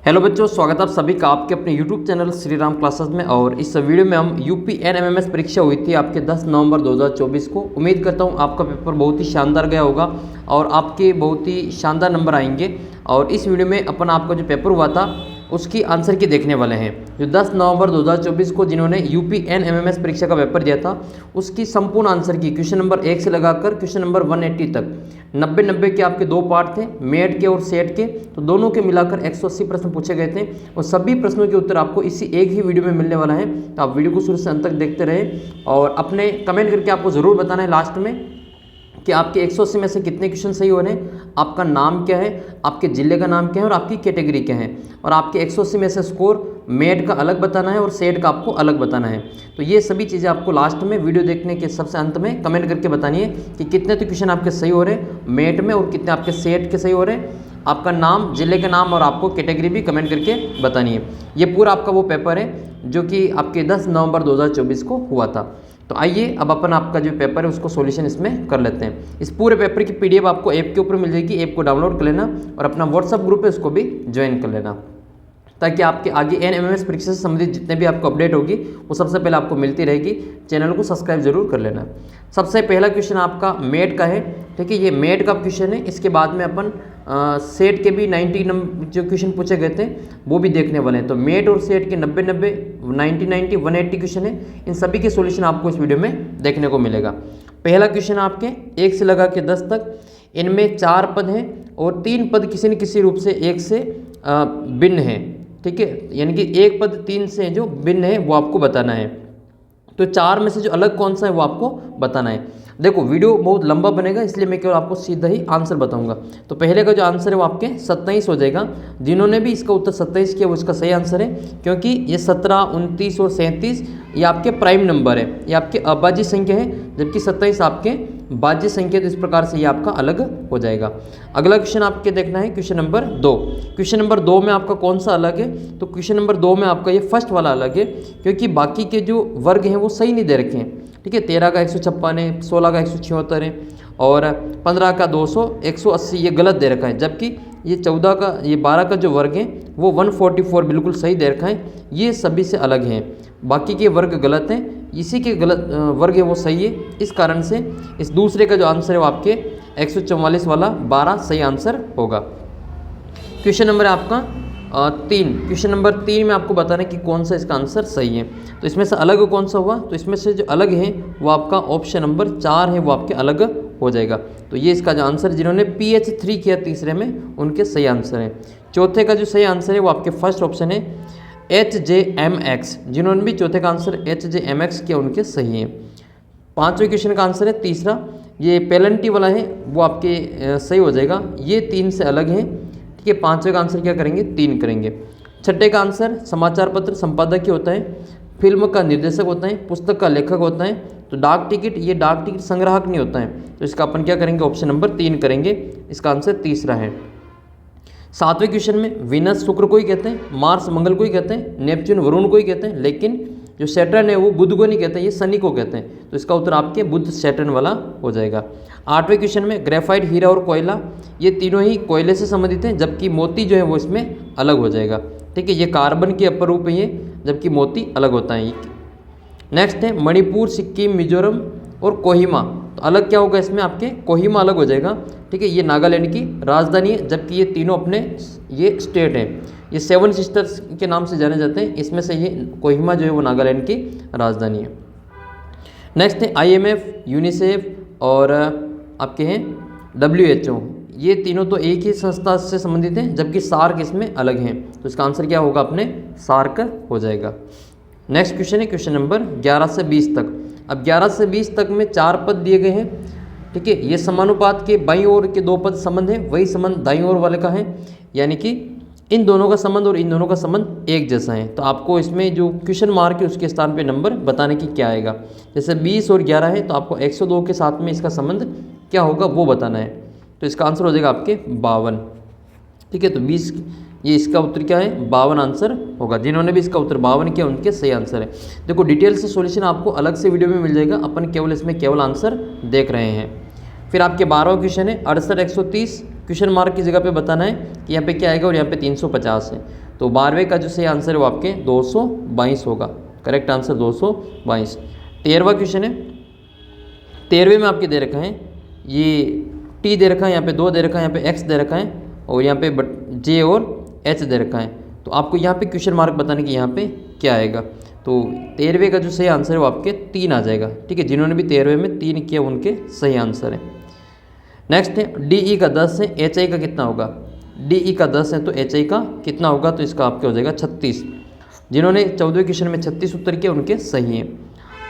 Hello बच्चों, स्वागत है आप सभी का आपके अपने YouTube channel Shri Ram classes में। और इस वीडियो में हम UPNMMS परीक्षा हुई थी आपके 10 नवंबर 2024 को। उम्मीद करता हूँ आपका पेपर बहुत ही शानदार गया होगा और आपके बहुत ही शानदार नंबर आएंगे। और इस वीडियो में अपन आपका जो पेपर हुआ था उसकी आंसर की देखने वाले हैं। जो 10 नवंबर 2024 को जिन्होंने UPNMMS परीक्षा का पेपर दिया था उसकी संपूर्ण आंसर की क्वेश्चन नंबर 1 से लगाकर क्वेश्चन नंबर 180 तक 90 के आपके दो पार्ट थे, मेट के और सेट के, तो दोनों के मिलाकर 180 प्रश्न पूछे गए थे और सभी प्रश्नों के उत्तर आपको इसी एक ही वीडियो में मिलने वाला है। तो आप वीडियो को शुरू से अंत तक देखते रहें और अपने कमेंट करके आपको ज़रूर बताना है लास्ट में कि आपके 180 में से कितने क्वेश्चन सही हो रहे हैं, आपका नाम क्या है, आपके ज़िले का नाम क्या है और आपकी कैटेगरी क्या है। और आपके 180 में से स्कोर मेट का अलग बताना है और सेट का आपको अलग बताना है। तो ये सभी चीज़ें आपको लास्ट में वीडियो देखने के सबसे अंत में कमेंट करके बतानी है कि कितने तो क्वेश्चन आपके सही हो रहे हैं मेट में और कितने आपके सेट के सही हो रहे हैं। आपका नाम, ज़िले का नाम और आपको कैटेगरी भी कमेंट करके बतानी है। ये पूरा आपका वो पेपर है जो कि आपके 10 नवंबर 2024 को हुआ था। तो आइए अब अपन आपका जो पेपर है उसको सॉल्यूशन इसमें कर लेते हैं। इस पूरे पेपर की PDF आपको ऐप के ऊपर मिल जाएगी, ऐप को डाउनलोड कर लेना और अपना व्हाट्सअप ग्रुप है उसको भी ज्वाइन कर लेना ताकि आपके आगे NMMS परीक्षा से संबंधित जितने भी आपको अपडेट होगी वो सबसे पहले आपको मिलती रहेगी। चैनल को सब्सक्राइब जरूर कर लेना। सबसे पहला क्वेश्चन आपका मेट का है, ठीक है, ये मेट का क्वेश्चन है। इसके बाद में अपन सेट के भी 90 नंबर जो क्वेश्चन पूछे गए थे वो भी देखने वाले हैं। तो मेट और सेट के 90 90 180 क्वेश्चन है, इन सभी के सॉल्यूशन आपको इस वीडियो में देखने को मिलेगा। पहला क्वेश्चन आपके 1 से लगा के 10 तक, इनमें 4 पद हैं और 3 पद किसी न किसी रूप से 1 से भिन्न है, ठीक है, यानी कि 1 पद 3 से जो भिन्न है वो आपको बताना है। तो 4 में से जो अलग कौन सा है वो आपको बताना है। देखो वीडियो बहुत लंबा बनेगा इसलिए मैं केवल आपको सीधा ही आंसर बताऊंगा। तो पहले का जो आंसर है वो आपके 27 हो जाएगा। जिन्होंने भी इसका उत्तर 27 किया वो इसका सही आंसर है, क्योंकि ये 17, 29 और 37 ये आपके प्राइम नंबर है, ये आपके अभाज्य संख्या है, जबकि 27 आपके भाज्य संख्या। तो इस प्रकार से ये आपका अलग हो जाएगा। अगला क्वेश्चन आपके देखना है क्वेश्चन नंबर 2। क्वेश्चन नंबर 2 में आपका कौन सा अलग है? तो क्वेश्चन नंबर 2 में आपका ये फर्स्ट वाला अलग है, क्योंकि बाकी के जो वर्ग हैं वो सही नहीं दे रखे हैं, ठीक है। 13 का 156 है, 16 का 176 है और 15 का 200, 180 ये गलत दे रखा है, जबकि ये 14 का, ये 12 का जो वर्ग है वो 144 बिल्कुल सही दे रखा है। ये सभी से अलग हैं, बाकी के वर्ग गलत हैं, इसी के गलत वर्ग है वो सही है। इस कारण से इस दूसरे का जो आंसर है वो आपके 144 वाला 12 सही आंसर होगा। क्वेश्चन नंबर है आपका 3। क्वेश्चन नंबर 3 में आपको बताना है कि कौन सा इसका आंसर सही है। तो इसमें से अलग कौन सा हुआ? तो इसमें से जो अलग है वो आपका ऑप्शन नंबर 4 है, वो आपके अलग हो जाएगा। तो ये इसका जो आंसर जिन्होंने PH3 किया तीसरे में उनके सही आंसर है। चौथे का जो सही आंसर है वो आपके फर्स्ट ऑप्शन है HJMX, जिन्होंने भी चौथे का आंसर HJMX किया उनके सही है। 5वें क्वेश्चन का आंसर है तीसरा, ये पेलंटी वाला है वो आपके सही हो जाएगा। ये 3 से अलग है, ठीक है। 5वें का आंसर क्या करेंगे? 3 करेंगे। 6ठे का आंसर समाचार पत्र संपादक ही होता है, फिल्म का निर्देशक होता है, पुस्तक का लेखक होता है। तो डाक टिकट, ये डाक टिकट संग्राहक नहीं होता है। तो इसका अपन क्या करेंगे? ऑप्शन नंबर 3 करेंगे। इसका आंसर तीसरा है। 7वें क्वेश्चन में विनस शुक्र को ही कहते हैं, मार्स मंगल को ही कहते हैं, नेपच्यून वरुण को ही कहते हैं, लेकिन जो सैटर्न है वो बुध को नहीं कहते हैं, ये शनि को कहते हैं। तो इसका उत्तर आपके बुध सैटर्न वाला हो जाएगा। 8वें क्वेश्चन में ग्रेफाइट, हीरा और कोयला, ये तीनों ही कोयले से संबंधित हैं, जबकि मोती जो है वो इसमें अलग हो जाएगा, ठीक है। ये कार्बन के अपरूप है ये, जबकि मोती अलग होता है। नेक्स्ट है मणिपुर, सिक्किम, मिजोरम और कोहिमा। तो अलग क्या होगा इसमें? आपके कोहिमा अलग हो जाएगा, ठीक है। ये नागालैंड की राजधानी है, जबकि ये तीनों अपने ये स्टेट हैं, ये 7 सिस्टर्स के नाम से जाने जाते हैं। इसमें से ये कोहिमा जो है वो नागालैंड की राजधानी है। नेक्स्ट है IMF, यूनिसेफ और आपके हैं WHO, ये तीनों तो एक ही संस्था से संबंधित हैं, जबकि सार्क इसमें अलग हैं। तो इसका आंसर क्या होगा? अपने सार्क हो जाएगा। नेक्स्ट क्वेश्चन है क्वेश्चन नंबर 11 से 20 तक। अब 11 से 20 तक में 4 पद दिए गए हैं, ठीक है। ये समानुपात के बाईं ओर के 2 पद संबंध है, वही संबंध दाईं ओर वाले का है, यानी कि इन दोनों का संबंध और इन दोनों का संबंध एक जैसा है। तो आपको इसमें जो क्वेश्चन मार्क है उसके स्थान पे नंबर बताने की क्या आएगा। जैसे 20 और 11 है तो आपको 102 के साथ में इसका संबंध क्या होगा वो बताना है। तो इसका आंसर हो जाएगा आपके 52, ठीक है। तो 20 ये इसका उत्तर क्या है? 52 आंसर होगा। जिन्होंने भी इसका उत्तर 52 किया उनके सही आंसर है। देखो डिटेल से सॉल्यूशन आपको अलग से वीडियो में मिल जाएगा, अपन केवल इसमें केवल आंसर देख रहे हैं। फिर आपके 12वां क्वेश्चन है 68 130, क्वेश्चन मार्क की जगह पे बताना है कि यहाँ पे क्या आएगा और यहाँ पे 350 है। तो 12वें का जो सही आंसर है वो आपके 222 होगा। Correct answer 222। 13वां क्वेश्चन है। 13वें में आपके दे रखा है ये टी दे रखा है, यहाँ पे 2 दे रखा है, यहाँ पे एक्स दे रखा है और यहाँ पे जे और एच दे रखा है। तो आपको यहाँ पे क्वेश्चन मार्क बताने की यहाँ पे क्या आएगा। तो 13वें का जो सही आंसर है वो आपके 3 आ जाएगा। ठीक है, जिन्होंने भी 13वें में 3 किया उनके सही आंसर है। नेक्स्ट है डी ई का 10 है, एच आई का कितना होगा। डी ई का 10 है तो एच आई का कितना होगा, तो इसका आपके हो जाएगा 36। जिन्होंने 14वें क्वेश्चन में 36 उत्तर किए उनके सही हैं।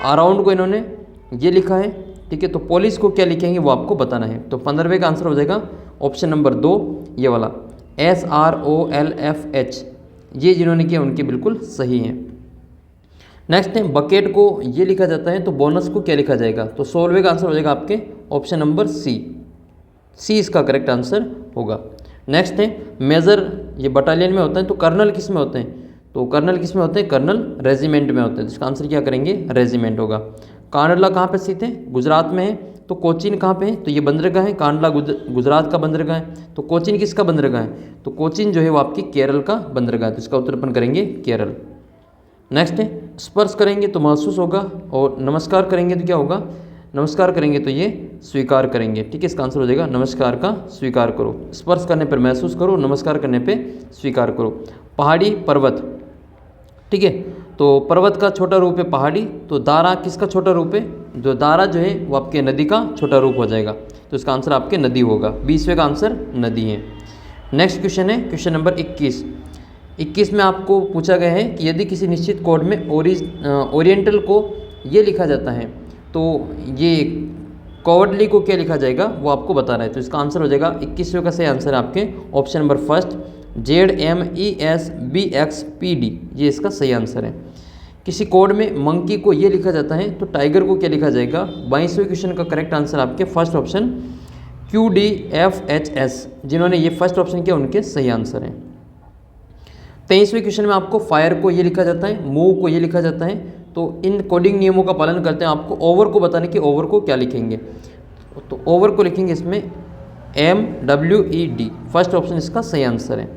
अराउंड को इन्होंने ये लिखा है। ठीक है, तो पुलिस को क्या लिखेंगे वो आपको बताना है। तो 15वें का आंसर हो जाएगा ऑप्शन नंबर 2 ये वाला SROLFH। ये जिन्होंने किया उनके बिल्कुल सही हैं। नेक्स्ट है बकेट को ये लिखा जाता है तो बोनस को क्या लिखा जाएगा। तो 16वें का आंसर हो जाएगा आपके ऑप्शन नंबर सी इसका करेक्ट आंसर होगा। नेक्स्ट है मेजर, ये बटालियन में होता है। तो कर्नल किस में होते हैं, तो कर्नल किस में होते हैं, कर्नल रेजिमेंट में होते हैं। तो इसका आंसर क्या करेंगे, रेजिमेंट होगा। कांडला कहाँ पे स्थित है, गुजरात में है। तो कोचीन कहाँ पे है, तो ये बंदरगाह है। कांडला गुजरात का बंदरगाह है। तो कोचीन किसका बंदरगाह है, तो कोचीन जो है वो आपकी केरल का बंदरगाह है। तो इसका उत्तर अपन करेंगे केरल। नेक्स्ट है स्पर्श करेंगे तो महसूस होगा और नमस्कार करेंगे तो क्या होगा, नमस्कार करेंगे तो ये स्वीकार करेंगे। ठीक है, इसका आंसर हो जाएगा नमस्कार का स्वीकार करो। स्पर्श करने पर महसूस करो, नमस्कार करने पे स्वीकार करो। पहाड़ी पर्वत, ठीक है, तो पर्वत का छोटा रूप है पहाड़ी। तो दारा किसका छोटा रूप है, जो दारा जो है वो आपके नदी का छोटा रूप हो जाएगा। तो इसका आंसर आपके नदी होगा। 20वें का आंसर नदी है। नेक्स्ट क्वेश्चन है क्वेश्चन नंबर 21 में आपको पूछा गया है कि यदि किसी निश्चित कोड में ओरिएंटल को ये लिखा जाता है तो ये कॉवर्डली को क्या लिखा जाएगा वो आपको बताना है। तो इसका आंसर हो जाएगा 21वें का सही आंसर है आपके ऑप्शन नंबर फर्स्ट ZMESBXPD, ये इसका सही आंसर है। किसी कोड में मंकी को ये लिखा जाता है तो टाइगर को क्या लिखा जाएगा। 22वें क्वेश्चन का करेक्ट आंसर आपके फर्स्ट ऑप्शन QDFHS, जिन्होंने ये फर्स्ट ऑप्शन किया उनके सही आंसर है। 23वें क्वेश्चन में आपको फायर को ये लिखा जाता है, मूव को ये लिखा जाता है। तो इन कोडिंग नियमों का पालन करते हैं। आपको ओवर को बताने कि ओवर को क्या लिखेंगे। तो ओवर को लिखेंगे इसमें MWED, फर्स्ट ऑप्शन इसका सही आंसर है।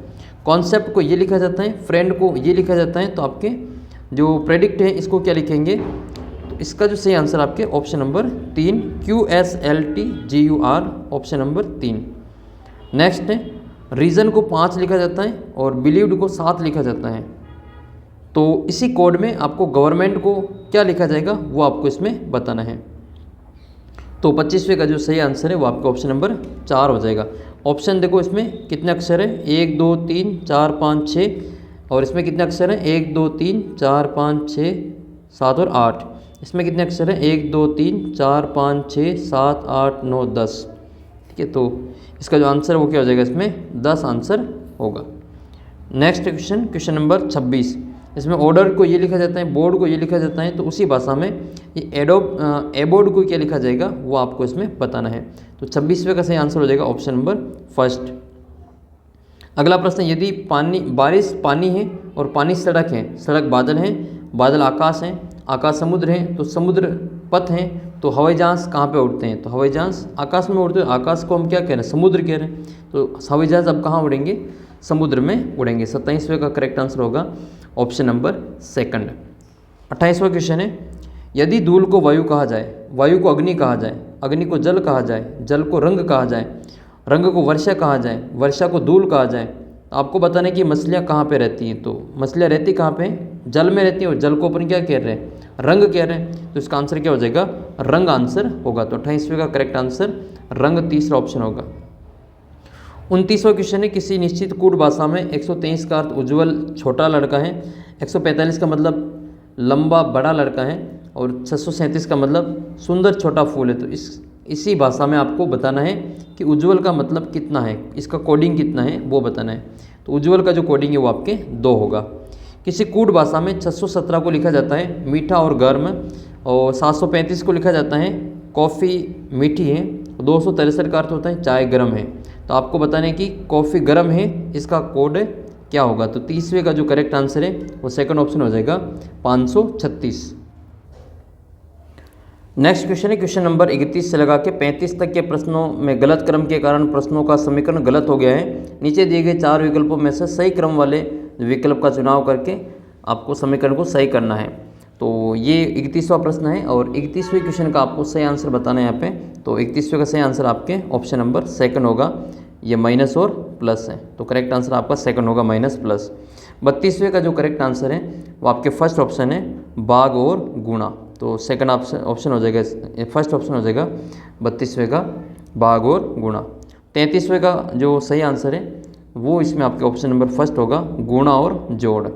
कॉन्सेप्ट को ये लिखा जाता है, फ्रेंड को ये लिखा जाता है। तो आपके जो प्रेडिक्ट है इसको क्या लिखेंगे, तो इसका जो सही आंसर आपके option number 3 QSLTGUR, option number 3। Next है रीज़न को 5 लिखा जाता है और बिलीव्ड को 7 लिखा जाता है। तो इसी कोड में आपको गवर्नमेंट को क्या लिखा जाएगा वो आपको इसमें बताना है। तो 25वें का जो सही आंसर है वो आपका ऑप्शन नंबर 4 हो जाएगा। ऑप्शन देखो इसमें कितने अक्षर है, 1 2 3 4 5 6, और इसमें कितने अक्षर हैं, 1 2 3 4 5 6 7 और 8। इसमें कितने अक्षर हैं, 1 2 3 4 5 6 7 8 9 10। ठीक है, तो इसका जो आंसर है वो क्या हो जाएगा, इसमें 10 आंसर होगा। Next question, question number 26। इसमें ऑर्डर को ये लिखा जाता है, बोर्ड को ये लिखा जाता है। तो उसी भाषा में ये एबोर्ड को क्या लिखा जाएगा वो आपको इसमें बताना है। तो 26वें का सही आंसर हो जाएगा ऑप्शन नंबर फर्स्ट। अगला प्रश्न, यदि बारिश पानी है और पानी सड़क है, सड़क बादल है, बादल आकाश है, आकाश समुद्र है, तो समुद्र पथ है, तो हवाई जहाज़ कहाँ पे उड़ते हैं, तो हवाई जहाज़ आकाश में उड़ते हैं। आकाश को हम क्या कह रहे हैं, समुद्र कह रहे हैं। तो हवाई जहाज़ अब कहाँ उड़ेंगे, समुद्र में उड़ेंगे। 27वें का करेक्ट आंसर होगा ऑप्शन नंबर सेकंड। 28वां क्वेश्चन है, यदि धूल को वायु कहा जाए, वायु को अग्नि कहा जाए, अग्नि को जल कहा जाए, जल को रंग कहा जाए, रंग को वर्षा कहा जाए, वर्षा को धूल कहा जाए, तो आपको बताना है कि मछलियाँ कहाँ पे रहती हैं। तो मछलियाँ रहती कहाँ पे, जल में रहती हैं, और जल को अपन क्या कह रहे हैं, रंग कह रहे हैं। तो इसका आंसर क्या हो जाएगा, रंग आंसर होगा। तो 28वें का करेक्ट आंसर रंग तीसरा ऑप्शन होगा। 29वां क्वेश्चन है, किसी निश्चित कूट भाषा में 123 का अर्थ उज्ज्वल छोटा लड़का है, 145 का मतलब लंबा बड़ा लड़का है, और 637 का मतलब सुंदर छोटा फूल है। तो इसी भाषा में आपको बताना है कि उज्ज्वल का मतलब कितना है, इसका कोडिंग कितना है वो बताना है। तो उज्ज्वल का जो कोडिंग है वो आपके 2 होगा। किसी कूट भाषा में 617 को लिखा जाता है मीठा और गर्म, और 735 को लिखा जाता है कॉफ़ी मीठी है, 263 का अर्थ होता है चाय गर्म है। तो आपको बताना है कि कॉफ़ी गर्म है, इसका कोड क्या होगा। तो 30वें का जो करेक्ट आंसर है वो सेकंड ऑप्शन हो जाएगा 536। नेक्स्ट क्वेश्चन है क्वेश्चन नंबर 31 से लगा के 35 तक के प्रश्नों में गलत क्रम के कारण प्रश्नों का समीकरण गलत हो गया है। नीचे दिए गए 4 विकल्पों में से सही क्रम वाले विकल्प का चुनाव करके आपको समीकरण को सही करना है। तो ये 31वां प्रश्न है और 31वें क्वेश्चन का आपको सही आंसर बताना है यहाँ पे। तो 31वें का सही आंसर आपके ऑप्शन नंबर सेकंड होगा, ये माइनस और प्लस है, तो करेक्ट आंसर आपका सेकंड होगा, माइनस प्लस। 32वें का जो करेक्ट आंसर है वो आपके फर्स्ट ऑप्शन है, भाग और गुणा। तो सेकंड ऑप्शन हो जाएगा, फर्स्ट ऑप्शन हो जाएगा 32वें का भाग और गुणा। 33वें का जो सही आंसर है वो इसमें आपके ऑप्शन नंबर फर्स्ट होगा, गुणा और जोड़।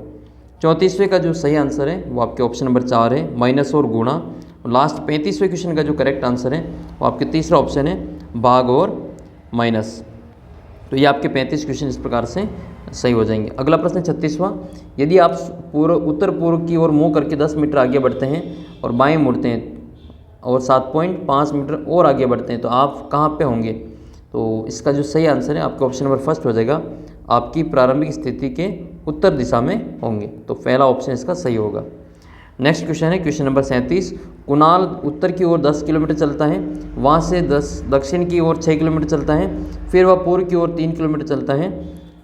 34वें का जो सही आंसर है वो आपके ऑप्शन नंबर 4 है, माइनस और गुणा। लास्ट 35वें क्वेश्चन का जो करेक्ट आंसर है वो आपके तीसरा ऑप्शन है, भाग और माइनस। तो ये आपके 35 क्वेश्चन इस प्रकार से सही हो जाएंगे। अगला प्रश्न 36वां, यदि आप उत्तर पूर्व की ओर मुँह करके 10 मीटर आगे बढ़ते हैं और बाएं मुड़ते हैं और 7.5 मीटर और आगे बढ़ते हैं तो आप कहाँ पे होंगे? तो इसका जो सही आंसर है आपका ऑप्शन नंबर फर्स्ट हो जाएगा, आपकी प्रारंभिक स्थिति के उत्तर दिशा में होंगे। तो पहला ऑप्शन इसका सही होगा। नेक्स्ट क्वेश्चन है क्वेश्चन नंबर 37, कुणाल उत्तर की ओर 10 किलोमीटर चलता है, वहाँ से दक्षिण की ओर 6 किलोमीटर चलता है, फिर वह पूर्व की ओर 3 किलोमीटर चलता है।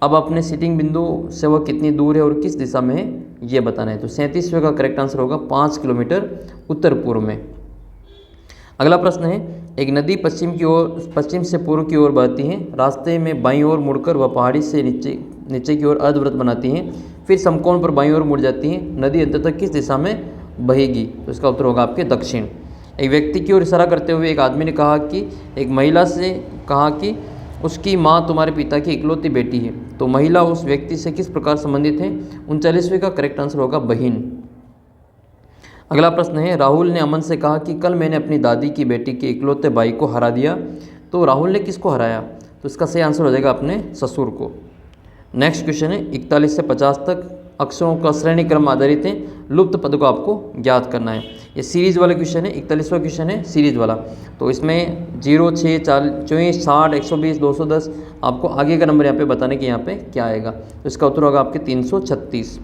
अब अपने सिटिंग बिंदु से वह कितनी दूर है और किस दिशा में है ये बताना है। तो 37वें का करेक्ट आंसर होगा 5 किलोमीटर उत्तर पूर्व में। अगला प्रश्न है, एक नदी पश्चिम से पूर्व की ओर बहती है, रास्ते में बाईं ओर मुड़कर वह पहाड़ी से नीचे की ओर अर्धवृत्त बनाती है, फिर समकोण पर बाईं ओर मुड़ जाती है, नदी अंततः किस दिशा में बहेगी? तो इसका उत्तर होगा आपके दक्षिण। एक व्यक्ति की ओर इशारा करते हुए एक आदमी ने कहा कि एक महिला से कहा कि उसकी माँ तुम्हारे पिता की इकलौती बेटी है। तो महिला उस व्यक्ति से किस प्रकार संबंधित है? 39वें का करेक्ट आंसर होगा बहिन। अगला प्रश्न है, राहुल ने अमन से कहा कि कल मैंने अपनी दादी की बेटी के इकलौते भाई को हरा दिया। तो राहुल ने किसको हराया? तो इसका सही आंसर हो जाएगा अपने ससुर को। नेक्स्ट क्वेश्चन है 41 से 50 तक अक्षरों का श्रेणी क्रम आधारित है, लुप्त पद को आपको ज्ञात करना है। ये सीरीज वाला क्वेश्चन है, 41वां क्वेश्चन है सीरीज वाला। तो इसमें 0, 6, 24, 60, 120, 210 आपको आगे का नंबर यहाँ पे बताने कि यहाँ पे क्या आएगा। तो इसका उत्तर होगा आपके 336।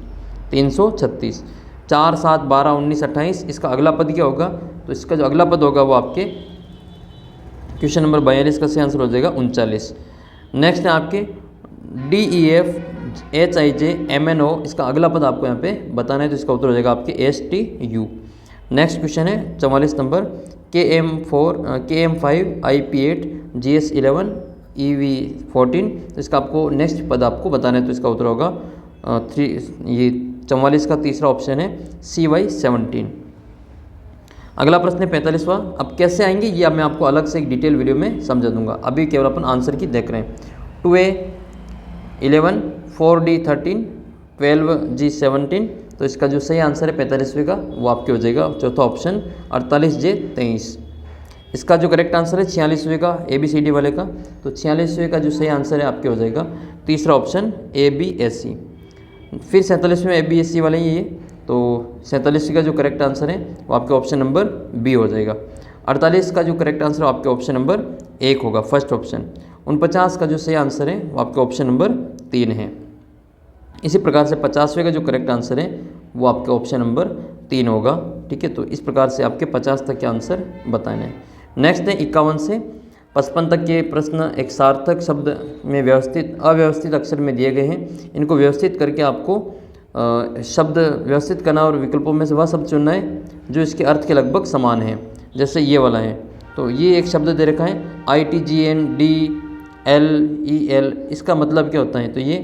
4, 7, 12, 19, 28। इसका अगला पद क्या होगा? तो इसका जो अगला पद होगा वो आपके क्वेश्चन नंबर 42 का सही आंसर हो जाएगा 39। नेक्स्ट है आपके DEF HIJ MNO, इसका अगला पद आपको यहाँ पे बताना है। तो इसका उत्तर हो जाएगा आपके STU। नेक्स्ट क्वेश्चन है 44 number, KM5 IP8 GS11 EV14। तो इसका आपको नेक्स्ट पद आपको बताना है। तो इसका उत्तर होगा 44 का तीसरा ऑप्शन है CY17। अगला प्रश्न है 45वां, अब कैसे आएंगे ये अब मैं आपको अलग से एक डिटेल वीडियो में समझा दूंगा, अभी केवल अपन आंसर की देख रहे हैं। 2A 11, 4D 13, 12G 17। तो इसका जो सही आंसर है 45वें का वो आपके हो जाएगा चौथा ऑप्शन 48J 23। इसका जो करेक्ट आंसर है 46वें का ABCD वाले का। तो 46वें का जो सही आंसर है आपके हो जाएगा तीसरा ऑप्शन ABSC। फिर 47वें ABSC वाले ही ये। तो 47 का जो करेक्ट आंसर है वो आपके ऑप्शन नंबर B हो जाएगा। 48 का जो करेक्ट आंसर है आपके ऑप्शन नंबर 1 होगा, फर्स्ट ऑप्शन। 49 का जो सही आंसर है वो आपके ऑप्शन नंबर 3 है। इसी प्रकार से 50वें का जो करेक्ट आंसर है वो आपके ऑप्शन नंबर 3 होगा। ठीक है, तो इस प्रकार से आपके 50 तक के आंसर बताने हैं। नेक्स्ट है 51 से 55 तक के प्रश्न एक सार्थक शब्द में अव्यवस्थित अक्षर में दिए गए हैं। इनको व्यवस्थित करके आपको शब्द व्यवस्थित करना और विकल्पों में से वह शब्द चुनना है जो इसके अर्थ के लगभग समान है। जैसे ये वाला है, तो ये एक शब्द दे रखा है ITGNDLEL। इसका मतलब क्या होता है? तो ये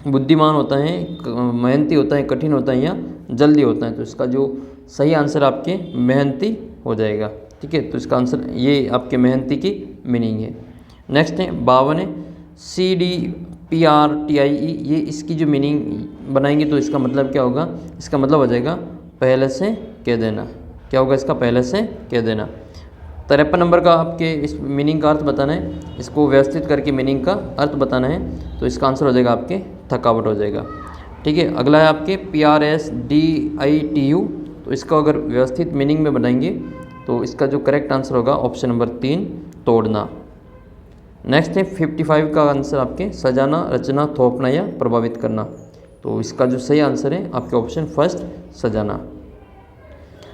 बुद्धिमान होता है, मेहनती होता है, कठिन होता है या जल्दी होता है। तो इसका जो सही आंसर आपके मेहनती हो जाएगा। ठीक है, तो इसका आंसर ये आपके मेहनती की मीनिंग है। नेक्स्ट है 52 है CDPRTIE। ये इसकी जो मीनिंग बनाएंगे तो इसका मतलब क्या होगा? इसका मतलब हो जाएगा पहले से कह देना। क्या होगा इसका? पहले से कह देना। 53 नंबर का आपके इस मीनिंग का अर्थ बताना है, इसको व्यवस्थित करके मीनिंग का अर्थ बताना है। तो इसका आंसर हो जाएगा आपके थकावट हो जाएगा। ठीक है, अगला है आपके PRSDITU। तो इसका अगर व्यवस्थित मीनिंग में बनाएंगे तो इसका जो करेक्ट आंसर होगा ऑप्शन नंबर 3 तोड़ना। नेक्स्ट है 55 का आंसर आपके सजाना, रचना, थोपना या प्रभावित करना। तो इसका जो सही आंसर है आपके ऑप्शन फर्स्ट सजाना।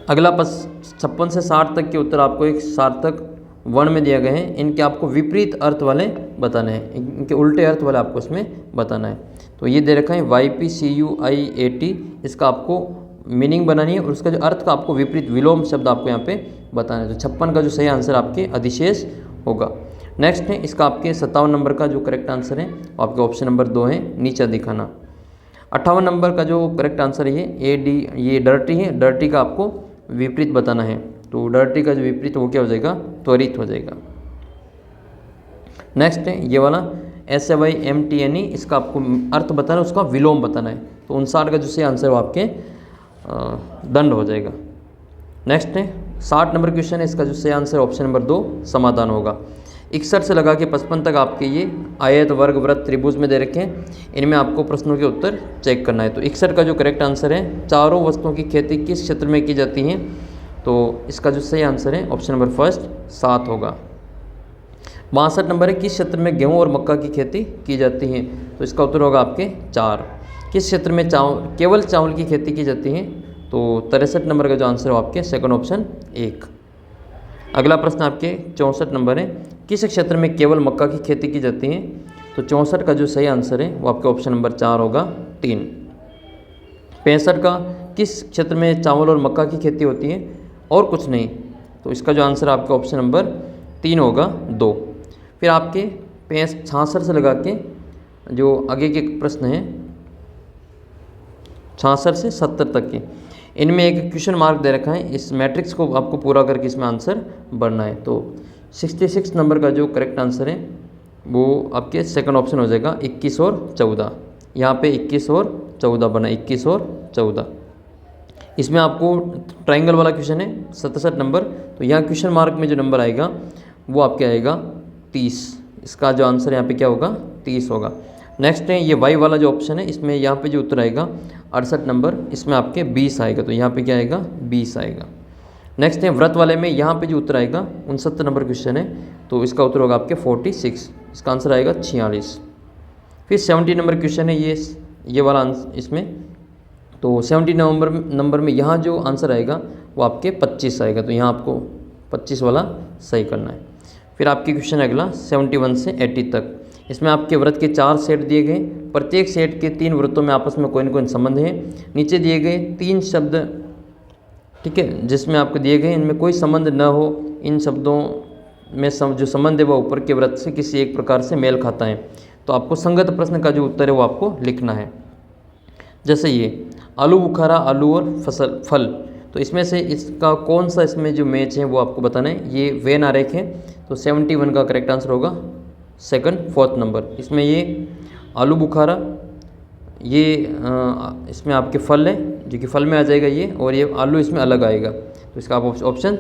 अगला 56 से 60 तक के उत्तर आपको एक सार्थक 1 में दिया गए हैं, इनके आपको विपरीत अर्थ वाले बताने हैं, इनके उल्टे अर्थ वाले आपको इसमें बताना है। तो ये दे रखा है YPCUIAT, इसका आपको मीनिंग बनानी है और उसका जो अर्थ का आपको विपरीत विलोम शब्द आपको यहाँ पे बताना है। तो 56 का जो सही आंसर आपके अधिशेष होगा। नेक्स्ट है इसका आपके 57 नंबर का जो करेक्ट आंसर है आपके ऑप्शन नंबर 2 है नीचा दिखाना। 58 नंबर का जो करेक्ट आंसर है ये AD, ये डर्टी है, डर्टी का आपको विपरीत बताना है। तो डर्टी का जो विपरीत वो क्या हो जाएगा, त्वरित हो जाएगा। नेक्स्ट है ये वाला SYMTNE, इसका आपको अर्थ बताना है, उसका विलोम बताना है। तो 59 का जो सही आंसर वो आपके दंड हो जाएगा। नेक्स्ट है 60 नंबर क्वेश्चन है, इसका जो सही आंसर ऑप्शन नंबर 2 समाधान होगा। 61 से लगा के 55 तक आपके ये आयत, वर्ग, वृत्त, त्रिभुज में दे रखे हैं, इनमें आपको प्रश्नों के उत्तर चेक करना है। तो 61 का जो करेक्ट आंसर है, चारों वस्तुओं की खेती किस क्षेत्र में की जाती है, तो इसका जो सही आंसर है ऑप्शन नंबर फर्स्ट 7 होगा। 62 नंबर है, किस क्षेत्र में गेहूं और मक्का की खेती की जाती है, तो इसका उत्तर होगा आपके 4। किस क्षेत्र में केवल चावल की खेती की जाती है, तो 63 नंबर का जो आंसर है आपके सेकंड ऑप्शन 1। अगला प्रश्न आपके 64 नंबर है, किस क्षेत्र में केवल मक्का की खेती की जाती है, तो 64 का जो सही आंसर है वो आपके ऑप्शन नंबर 4 होगा 3। 65 का, किस क्षेत्र में चावल और मक्का की खेती होती है और कुछ नहीं, तो इसका जो आंसर आपका ऑप्शन नंबर 3 होगा 2। फिर आपके 66 से लगा के जो आगे के प्रश्न हैं 66 से 70 तक के, इनमें एक क्वेश्चन मार्क दे रखा है, इस मैट्रिक्स को आपको पूरा करके इसमें आंसर भरना है। तो 66 नंबर का जो करेक्ट आंसर है वो आपके सेकंड ऑप्शन हो जाएगा 21 और 14। यहाँ पे 21 और 14 बना, 21 और 14। इसमें आपको ट्राइंगल वाला क्वेश्चन है 67 नंबर, तो यहाँ क्वेश्चन मार्क में जो नंबर आएगा वो आपके आएगा 30। इसका जो आंसर यहाँ पे क्या होगा, 30 होगा। नेक्स्ट है ये वाई वाला जो ऑप्शन है, इसमें यहाँ पे जो उत्तर आएगा 68 नंबर, इसमें आपके 20 आएगा, तो यहाँ पे क्या आएगा 20 आएगा। नेक्स्ट है व्रत वाले में, यहाँ पे जो उत्तर आएगा 69 नंबर क्वेश्चन है, तो इसका उत्तर होगा आपके 46, इसका आंसर आएगा 46। फिर 70 नंबर क्वेश्चन है ये वाला आंसर इसमें, तो 70 नंबर में यहाँ जो आंसर आएगा वो आपके 25 आएगा, तो यहाँ आपको 25 वाला सही करना है। फिर आपके क्वेश्चन अगला 71 से 80 तक, इसमें आपके व्रत के 4 सेट दिए गए, प्रत्येक सेट के 3 वृत्तों में आपस में कोई न कोई संबंध है। नीचे दिए गए 3 शब्द, ठीक है, जिसमें आपको दिए गए इनमें कोई संबंध न हो, इन शब्दों में जो संबंध है वो ऊपर के व्रत से किसी एक प्रकार से मेल खाता है। तो आपको संगत प्रश्न का जो उत्तर है वो आपको लिखना है। जैसे ये आलू बुखारा, आलू और फल, तो इसमें से इसका कौन सा इसमें जो मैच है वो आपको बताना है। ये वेन आरेख है, तो 71 का करेक्ट आंसर होगा सेकंड 4th नंबर। इसमें ये आलू बुखारा, ये इसमें आपके फल है जो कि फल में आ जाएगा ये, और ये आलू इसमें अलग आएगा, तो इसका आप ऑप्शन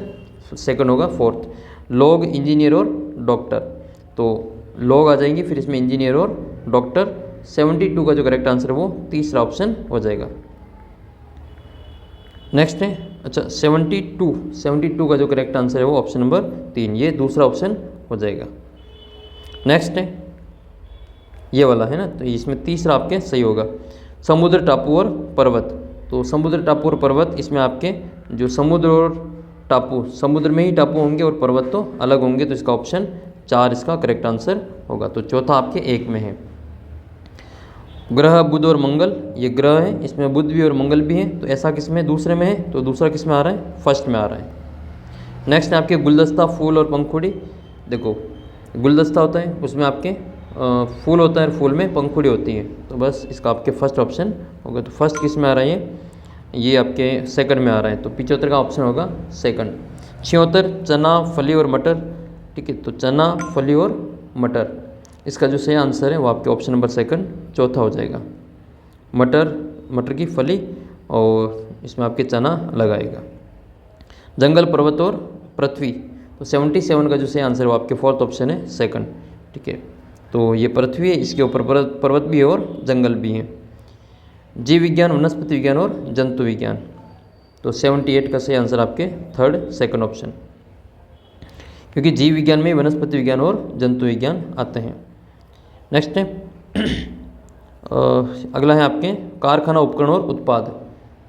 सेकंड होगा 4th। लोग, इंजीनियर और डॉक्टर, तो लोग आ जाएंगे, फिर इसमें इंजीनियर और डॉक्टर। 72 का जो करेक्ट आंसर है वो तीसरा ऑप्शन हो जाएगा। नेक्स्ट है अच्छा 72 का जो करेक्ट आंसर है वो ऑप्शन नंबर 3, ये दूसरा ऑप्शन हो जाएगा। नेक्स्ट है ये वाला है ना, तो इसमें तीसरा आपके सही होगा। समुद्र, टापू और पर्वत, तो समुद्र, टापू और पर्वत, इसमें आपके जो समुद्र और टापू, समुद्र में ही टापू होंगे और पर्वत तो अलग होंगे, तो इसका ऑप्शन 4 इसका करेक्ट आंसर होगा। तो चौथा आपके 1 में है। ग्रह, बुध और मंगल, ये ग्रह है, इसमें बुध भी और मंगल भी है, तो ऐसा किस में, दूसरे में है, तो दूसरा किस में आ रहा है, फर्स्ट में आ रहा है। नेक्स्ट है आपके गुलदस्ता, फूल और पंखुड़ी। देखो गुलदस्ता होता है, उसमें आपके फूल होता है और फूल में पंखुड़ी होती है, तो बस इसका आपके फर्स्ट ऑप्शन होगा। तो फर्स्ट किस में आ रहा है, ये आपके सेकंड में आ रहा है, तो 75 का ऑप्शन होगा सेकंड। 76 चना, फली और मटर, ठीक है, तो चना, फली और मटर, इसका जो सही आंसर है वो आपके ऑप्शन नंबर सेकंड चौथा हो जाएगा। मटर की फली और इसमें आपके चना लगाएगा। जंगल, पर्वत और पृथ्वी, तो 77 का जो सही आंसर है वो आपके 4th ऑप्शन है सेकंड, ठीक है, तो ये पृथ्वी है, इसके ऊपर पर्वत भी है और जंगल भी है। जीव विज्ञान, वनस्पति विज्ञान और जंतु विज्ञान, तो 78 का सही आंसर आपके थर्ड सेकंड ऑप्शन, क्योंकि जीव विज्ञान में वनस्पति विज्ञान और जंतु विज्ञान आते हैं। नेक्स्ट है अगला है आपके कारखाना, उपकरण और उत्पाद,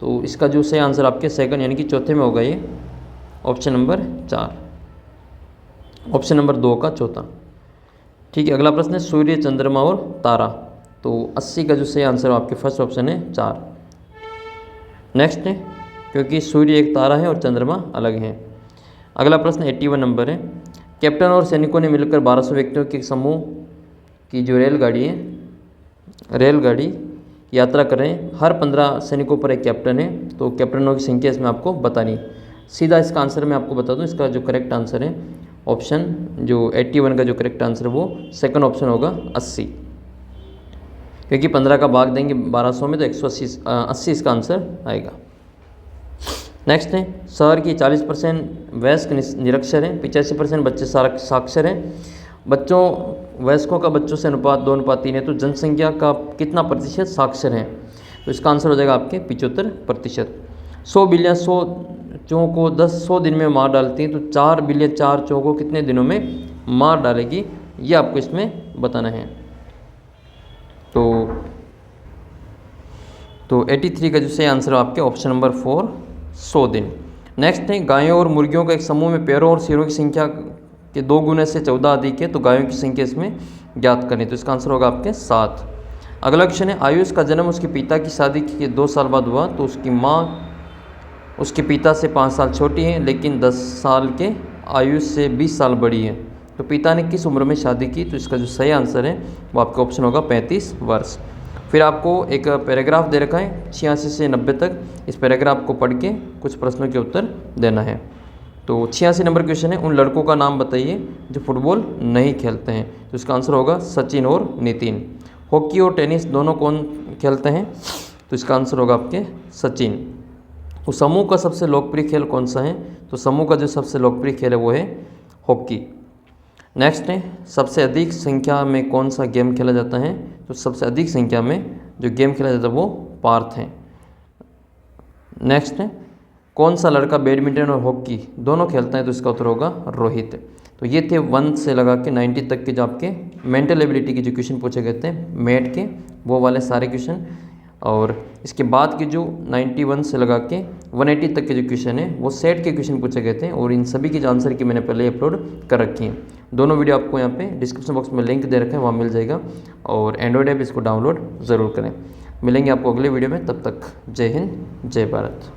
तो इसका जो सही आंसर आपके सेकंड यानी कि चौथे में होगा, ये ऑप्शन नंबर 4। ऑप्शन नंबर 2 का चौथा। ठीक है, अगला प्रश्न है सूर्य, चंद्रमा और तारा। तो 80 का जो सही आंसर है आपके फर्स्ट ऑप्शन है 4। नेक्स्ट है, क्योंकि सूर्य एक तारा है और चंद्रमा अलग है। अगला प्रश्न 81 नंबर है, कैप्टन और सैनिकों ने मिलकर 1200 व्यक्तियों के समूह की जो रेलगाड़ी यात्रा कर रहे हैं। हर 15 सैनिकों पर एक कैप्टन है, तो कैप्टनों की संख्या इसमें आपको बतानी। सीधा इसका आंसर मैं आपको बता दूं, इसका जो करेक्ट आंसर है ऑप्शन जो 81 का जो करेक्ट आंसर है वो सेकंड ऑप्शन होगा 80, क्योंकि 15 का भाग देंगे 1200 में तो 180 इसका आंसर आएगा। नेक्स्ट है, शहर की 40% वयस्क निरक्षर हैं, 85% बच्चे साक्षर हैं। वयस्कों का बच्चों से अनुपात 2:3 है, तो जनसंख्या का कितना प्रतिशत साक्षर है? तो इसका आंसर हो जाएगा आपके 75%। 100 बिलियन 100 चूहों को 100 दिन में मार डालती हैं, तो 4 बिलियन 4 चूहों को कितने दिनों में मार डालेगी, ये आपको इसमें बताना है। तो 83 का जो सही आंसर है आपके ऑप्शन नंबर 4 100 दिन। नेक्स्ट है, गायों और मुर्गियों का एक समूह में पैरों और सिरों की संख्या के 2 गुने से 14 अधिक है, तो गायों की संख्या इसमें ज्ञात करें। तो इसका आंसर होगा आपके 7। अगला क्वेश्चन है, आयुष का जन्म उसके पिता की शादी के 2 साल बाद हुआ, तो उसकी माँ उसके पिता से 5 साल छोटी है, लेकिन 10 साल के आयुष से 20 साल बड़ी है। तो पिता ने किस उम्र में शादी की? तो इसका जो सही आंसर है वो आपका ऑप्शन होगा 35 वर्ष। फिर आपको एक पैराग्राफ दे रखा है 86 से 90 तक, इस पैराग्राफ को पढ़ के कुछ प्रश्नों के उत्तर देना है। तो 86 नंबर क्वेश्चन है, उन लड़कों का नाम बताइए जो फुटबॉल नहीं खेलते हैं। तो इसका आंसर होगा सचिन और नितिन। हॉकी और टेनिस दोनों कौन खेलते हैं? तो इसका आंसर होगा आपके सचिन। तो समूह का सबसे लोकप्रिय खेल कौन सा है? तो समूह का जो सबसे लोकप्रिय खेल है वो है हॉकी। नेक्स्ट है, सबसे अधिक संख्या में कौन सा गेम खेला जाता है? तो सबसे अधिक संख्या में जो गेम खेला जाता है वो पार्थ है। नेक्स्ट है, कौन सा लड़का बैडमिंटन और हॉकी दोनों खेलता है? तो इसका उत्तर होगा रोहित। तो ये थे 1 से लगा के 90 तक के जो आपके मेंटल एबिलिटी के जो क्वेश्चन पूछे गए थे मैथ के, वो वाले सारे क्वेश्चन। और इसके बाद के जो 91 से लगा के 180 तक के जो क्वेश्चन है वो सेट के क्वेश्चन पूछे गए थे, और इन सभी के जो आंसर की मैंने पहले अपलोड कर रखी हैं। दोनों वीडियो आपको यहाँ पे डिस्क्रिप्शन बॉक्स में लिंक दे रखा है, वहाँ मिल जाएगा। और एंड्रॉयड ऐप इसको डाउनलोड ज़रूर करें। मिलेंगे आपको अगले वीडियो में, तब तक जय हिंद जय भारत।